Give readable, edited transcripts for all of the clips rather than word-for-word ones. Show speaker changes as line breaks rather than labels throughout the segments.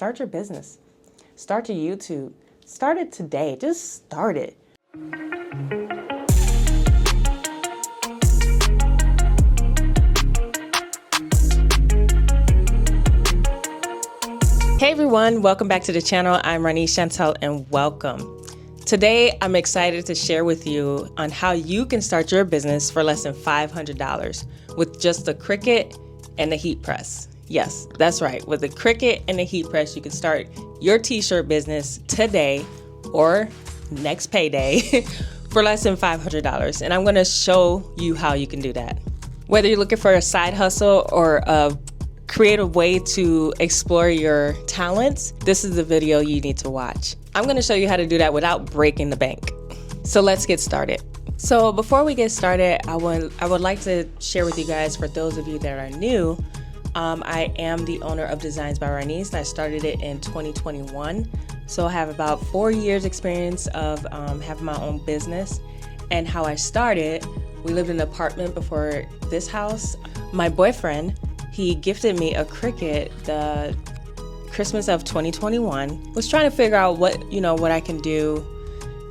Start your business. Start your YouTube. Start it today. Just start it. Hey everyone, welcome back to the channel. I'm Ronice.Chantal and welcome. Today, I'm excited to share with you on how you can start your business for less than $500 with just the Cricut and the heat press. Yes, that's right. With the Cricut and the heat press, you can start your t-shirt business today or next payday for less than $500. And I'm going to show you how you can do that. Whether you're looking for a side hustle or a creative way to explore your talents, this is the video you need to watch. I'm going to show you how to do that without breaking the bank. So let's get started. So before we get started, I would like to share with you guys, for those of you that are new, I am the owner of DesignsByRonice. I started it in 2021. So I have about 4 years experience of having my own business. And how I started, we lived in an apartment before this house. My boyfriend, he gifted me a Cricut the Christmas of 2021. Was trying to figure out what I can do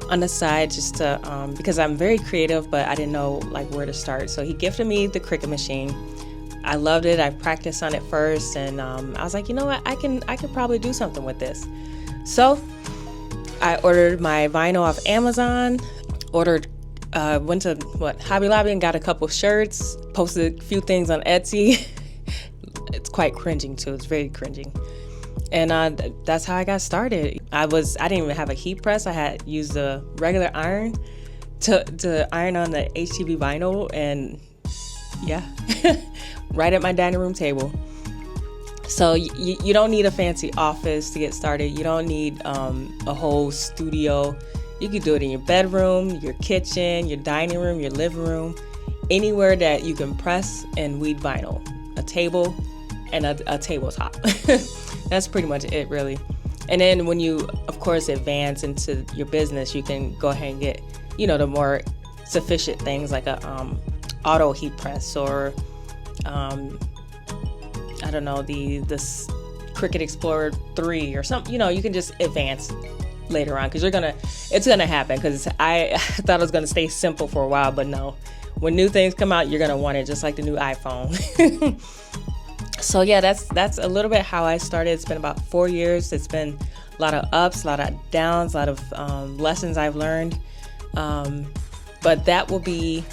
on the side, just to because I'm very creative, but I didn't know like where to start. So he gifted me the Cricut machine. I loved it. I practiced on it first, and I was like, you know what, I could probably do something with this. So I ordered my vinyl off Amazon. Went to Hobby Lobby and got a couple shirts. Posted a few things on Etsy. It's quite cringing too. It's very cringing. And that's how I got started. I didn't even have a heat press. I had used a regular iron to iron on the HTV vinyl, and yeah, right at my dining room table. So you don't need a fancy office to get started. You don't need a whole studio. You can do it in your bedroom, your kitchen, your dining room, your living room, anywhere that you can press and weed vinyl. A table and a tabletop. That's pretty much it, really. And then when you, of course, advance into your business, you can go ahead and get, the more sufficient things like a auto heat press, or I don't know, this Cricut Explorer 3 or something. You can just advance later on, because it's gonna happen. Because I thought it was gonna stay simple for a while, but no. When new things come out, you're gonna want it, just like the new iPhone. So yeah, that's a little bit how I started. It's been about 4 years. It's been a lot of ups, a lot of downs, a lot of lessons I've learned. But that will be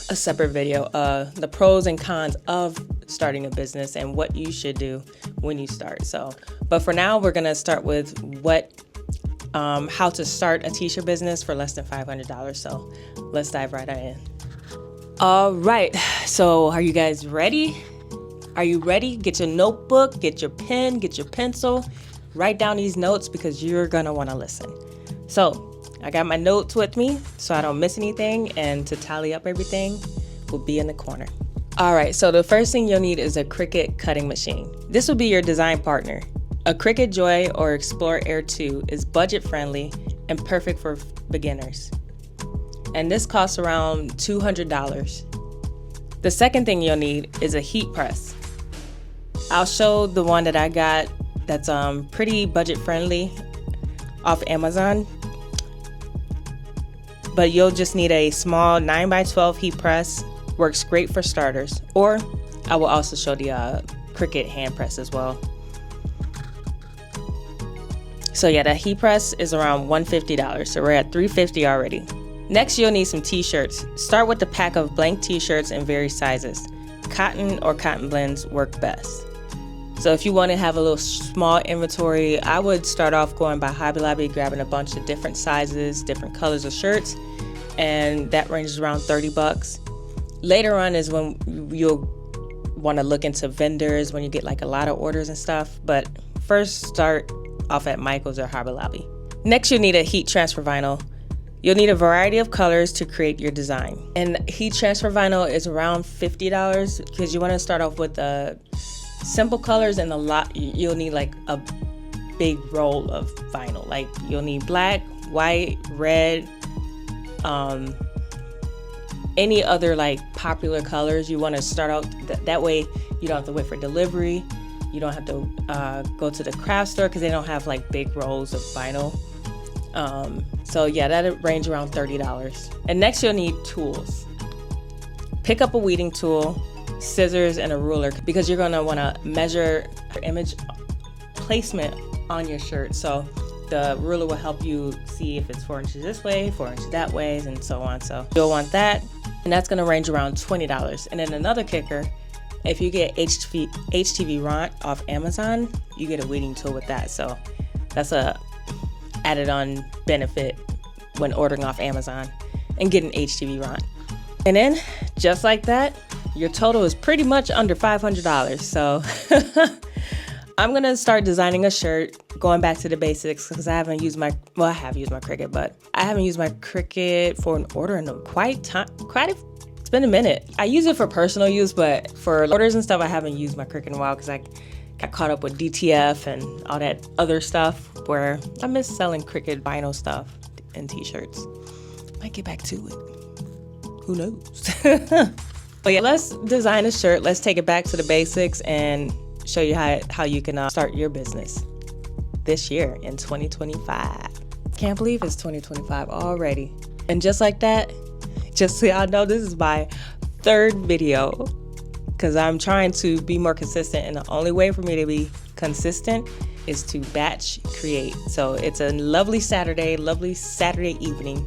a separate video, the pros and cons of starting a business and what you should do when you start. But for now, we're gonna start with how to start a t-shirt business for less than $500. So let's dive right in. All right, so are you guys ready? Are you ready? Get your notebook, get your pen, get your pencil, write down these notes, because you're gonna wanna listen. So I got my notes with me so I don't miss anything, and to tally up everything will be in the corner. All right, so the first thing you'll need is a Cricut cutting machine. This will be your design partner. A Cricut Joy or Explorer Air 2 is budget friendly and perfect for beginners. And this costs around $200. The second thing you'll need is a heat press. I'll show the one that I got that's pretty budget friendly off Amazon. But you'll just need a small 9x12 heat press. Works great for starters. Or I will also show the Cricut hand press as well. So yeah, the heat press is around $150. So we're at $350 already. Next, you'll need some t-shirts. Start with a pack of blank t-shirts in various sizes. Cotton or cotton blends work best. So if you want to have a little small inventory, I would start off going by Hobby Lobby, grabbing a bunch of different sizes, different colors of shirts, and that ranges around $30. Later on is when you'll want to look into vendors, when you get like a lot of orders and stuff. But first, start off at Michael's or Hobby Lobby. Next, you'll need a heat transfer vinyl. You'll need a variety of colors to create your design. And heat transfer vinyl is around $50, because you want to start off with simple colors, and you'll need like a big roll of vinyl. Like you'll need black, white, red, any other like popular colors. You want to start out that way you don't have to wait for delivery. You don't have to go to the craft store because they don't have like big rolls of vinyl. So yeah, that'll range around $30. And next you'll need tools. Pick up a weeding tool, scissors, and a ruler because you're gonna wanna measure your image placement on your shirt. So the ruler will help you see if it's 4 inches this way, 4 inches that way, and so on. So you'll want that, and that's gonna range around $20. And then another kicker, if you get HTV off Amazon, you get a weeding tool with that. So that's a added on benefit when ordering off Amazon and getting HTV Ront. And then just like that, your total is pretty much under $500. So I'm gonna start designing a shirt, going back to the basics because I have used my Cricut, but I haven't used my Cricut for an order in it's been a minute. I use it for personal use, but for orders and stuff, I haven't used my Cricut in a while because I got caught up with DTF and all that other stuff where I miss selling Cricut vinyl stuff and t-shirts. Might get back to it. Who knows? But yeah, let's design a shirt. Let's take it back to the basics and show you how you can start your business this year in 2025. Can't believe it's 2025 already. And just like that, just so y'all know, this is my 3rd video because I'm trying to be more consistent, and the only way for me to be consistent is to batch create. So it's a lovely Saturday evening.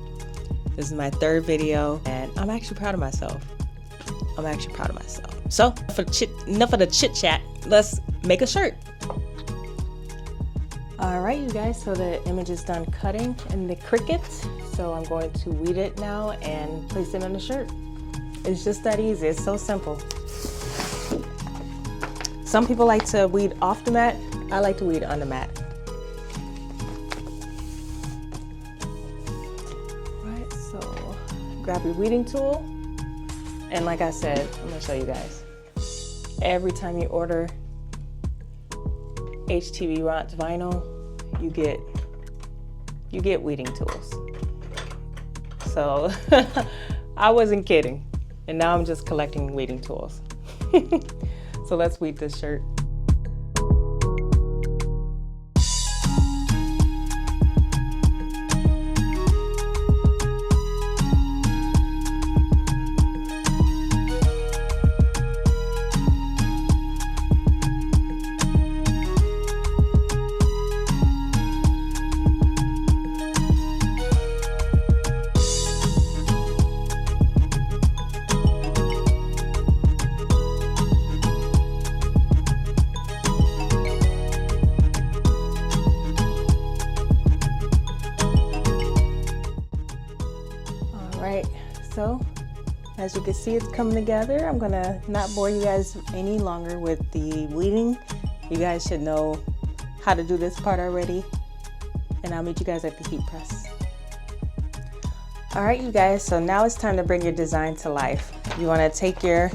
This is my 3rd video, and I'm actually proud of myself. So enough of the chit chat. Let's make a shirt. All right, you guys, so the image is done cutting in the Cricut. So I'm going to weed it now and place it on the shirt. It's just that easy, it's so simple. Some people like to weed off the mat. I like to weed on the mat. All right, so grab your weeding tool. And like I said, I'm gonna show you guys. Every time you order HTV Ront vinyl, you get weeding tools. So I wasn't kidding. And now I'm just collecting weeding tools. So let's weed this shirt. So as you can see, it's coming together. I'm gonna not bore you guys any longer with the weeding. You guys should know how to do this part already, and I'll meet you guys at the heat press. All right, you guys, so now it's time to bring your design to life. You wanna take your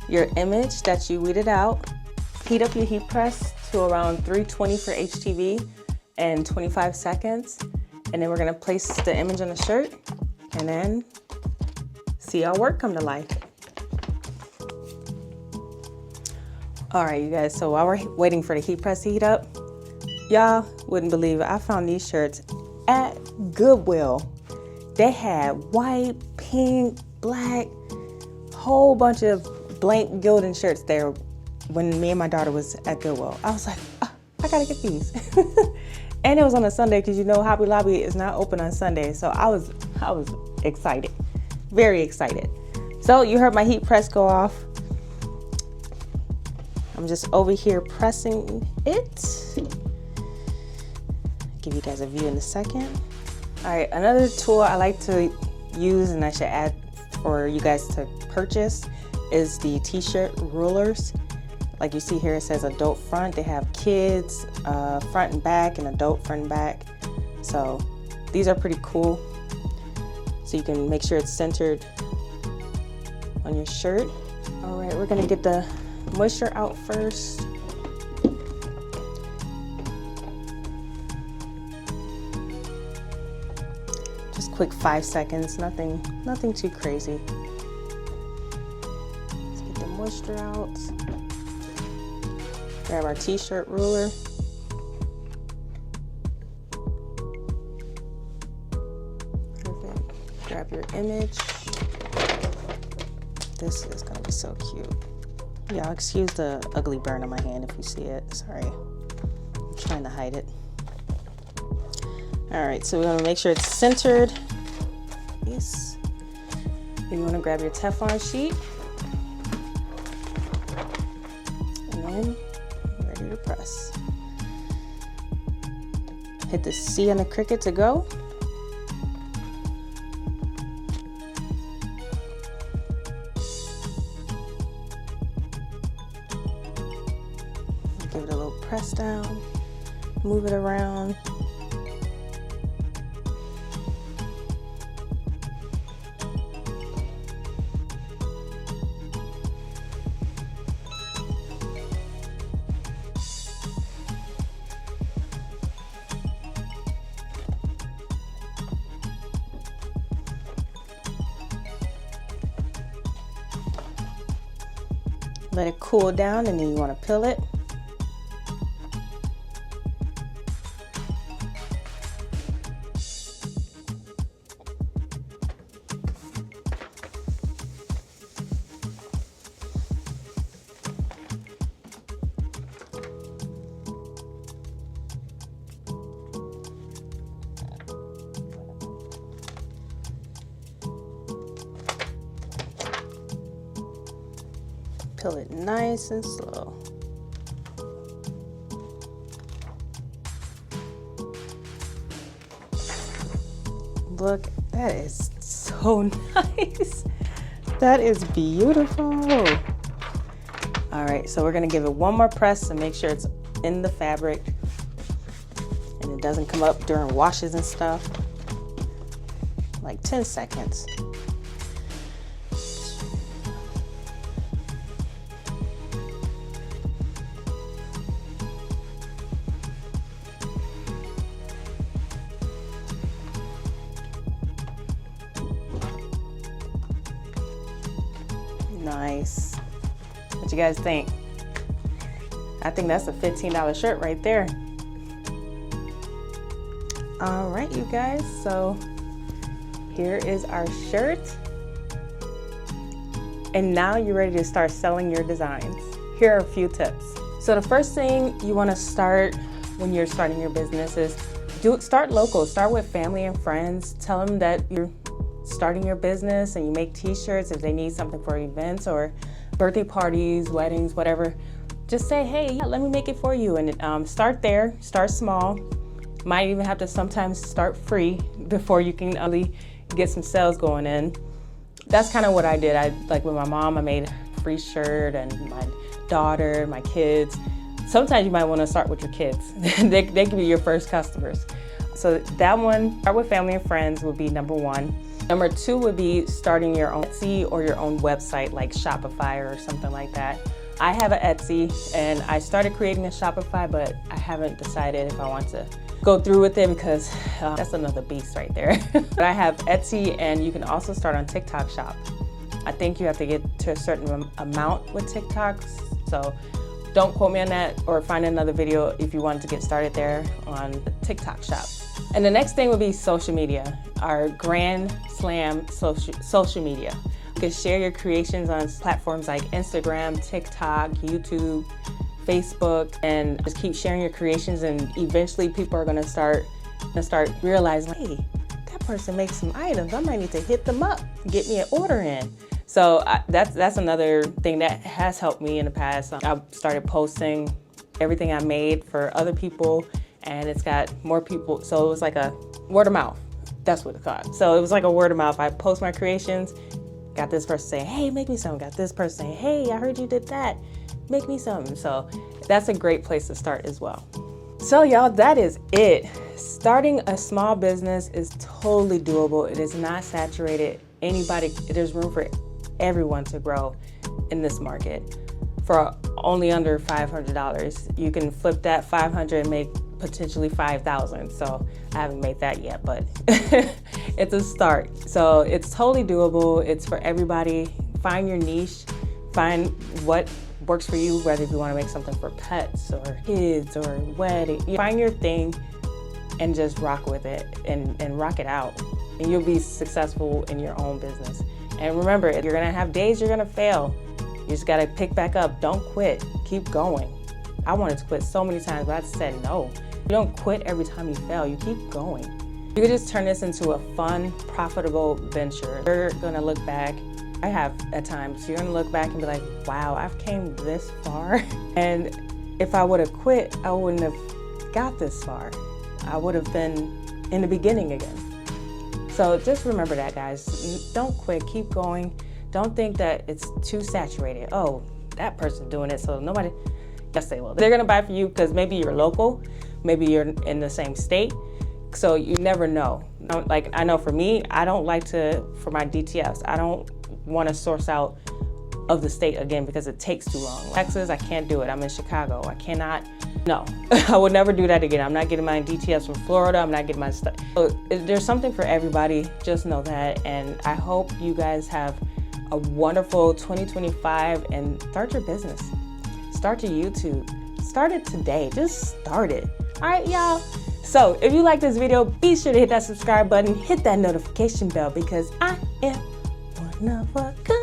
image that you weeded out, heat up your heat press to around 320 for HTV and 25 seconds. And then we're gonna place the image on the shirt and then see our work come to life. All right, you guys, so while we're waiting for the heat press to heat up, y'all wouldn't believe it, I found these shirts at Goodwill. They had white, pink, black, whole bunch of blank gilded shirts there when me and my daughter was at Goodwill. I was like, oh, I gotta get these. And it was on a Sunday because you know Hobby Lobby is not open on Sunday. So I was excited, very excited. So you heard my heat press go off. I'm just over here pressing it. Give you guys a view in a second. All right, another tool I like to use and I should add for you guys to purchase is the t-shirt rulers. Like you see here, it says adult front. They have kids front and back and adult front and back. So these are pretty cool. So you can make sure it's centered on your shirt. All right, we're gonna get the moisture out first. Just quick 5 seconds, nothing too crazy. Let's get the moisture out. Grab our t-shirt ruler. Perfect. Grab your image. This is gonna be so cute. Y'all excuse the ugly burn on my hand if you see it. Sorry, I'm trying to hide it. All right, so we're gonna make sure it's centered. Yes. You wanna grab your Teflon sheet. And then ready to press. Hit the C on the Cricut to go. Give it a little press down, move it around. Let it cool down, and then you want to peel it. Peel it nice and slow. Look, that is so nice. That is beautiful. All right, so we're gonna give it one more press to make sure it's in the fabric and it doesn't come up during washes and stuff. Like 10 seconds. Nice. What you guys think? I think that's a $15 shirt right there. All right, you guys, so here is our shirt. And now you're ready to start selling your designs. Here are a few tips. So the first thing you want to start when you're starting your business is start local. Start with family and friends. Tell them that you're starting your business and you make t-shirts if they need something for events or birthday parties, weddings, whatever. Just say, hey, yeah, let me make it for you. And start there, start small. Might even have to sometimes start free before you can really get some sales going in. That's kind of what I did. Like with my mom, I made a free shirt, and my daughter, my kids. Sometimes you might want to start with your kids. they can be your first customers. So that one, start with family and friends, would be number one. Number two would be starting your own Etsy or your own website like Shopify or something like that. I have an Etsy and I started creating a Shopify, but I haven't decided if I want to go through with it because that's another beast right there. But I have Etsy, and you can also start on TikTok Shop. I think you have to get to a certain amount with TikToks, so don't quote me on that, or find another video if you want to get started there on the TikTok Shop. And the next thing would be social media, our grand slam social media. You can share your creations on platforms like Instagram, TikTok, YouTube, Facebook, and just keep sharing your creations, and eventually people are gonna start realizing, hey, that person makes some items. I might need to hit them up, get me an order in. So that's another thing that has helped me in the past. I started posting everything I made for other people, and it's got more people. So it was like a word of mouth. That's what it's called. So it was like a word of mouth. I post my creations, got this person saying, hey, make me something. Got this person saying, hey, I heard you did that. Make me something. So that's a great place to start as well. So y'all, that is it. Starting a small business is totally doable. It is not saturated. There's room for everyone to grow in this market for only under $500. You can flip that 500 and make potentially 5,000. So I haven't made that yet, but it's a start. So it's totally doable. It's for everybody. Find your niche, find what works for you, whether if you want to make something for pets or kids or wedding. You find your thing and just rock with it and rock it out. And you'll be successful in your own business. And remember, you're gonna have days you're gonna fail. You just gotta pick back up. Don't quit, keep going. I wanted to quit so many times, but I said no. You don't quit every time you fail, you keep going. You can just turn this into a fun, profitable venture. You're gonna look back, I have at times, you're gonna look back and be like, wow, I've came this far. And if I would've quit, I wouldn't have got this far. I would have been in the beginning again. So just remember that, guys. Don't quit, keep going. Don't think that it's too saturated. Oh, that person's doing it, so nobody, yes they will. They're gonna buy for you because maybe you're local, maybe you're in the same state, so you never know. Like I know for me, I don't like to, for my DTFs, I don't wanna source out of the state again because it takes too long. Texas, I can't do it. I'm in Chicago. I cannot, no. I would never do that again. I'm not getting my DTFs from Florida. I'm not getting my stuff. So there's something for everybody. Just know that. And I hope you guys have a wonderful 2025 and start your business. Start your YouTube. Start it today. Just start it. All right, y'all. So if you like this video, be sure to hit that subscribe button, hit that notification bell because I am one of a kind.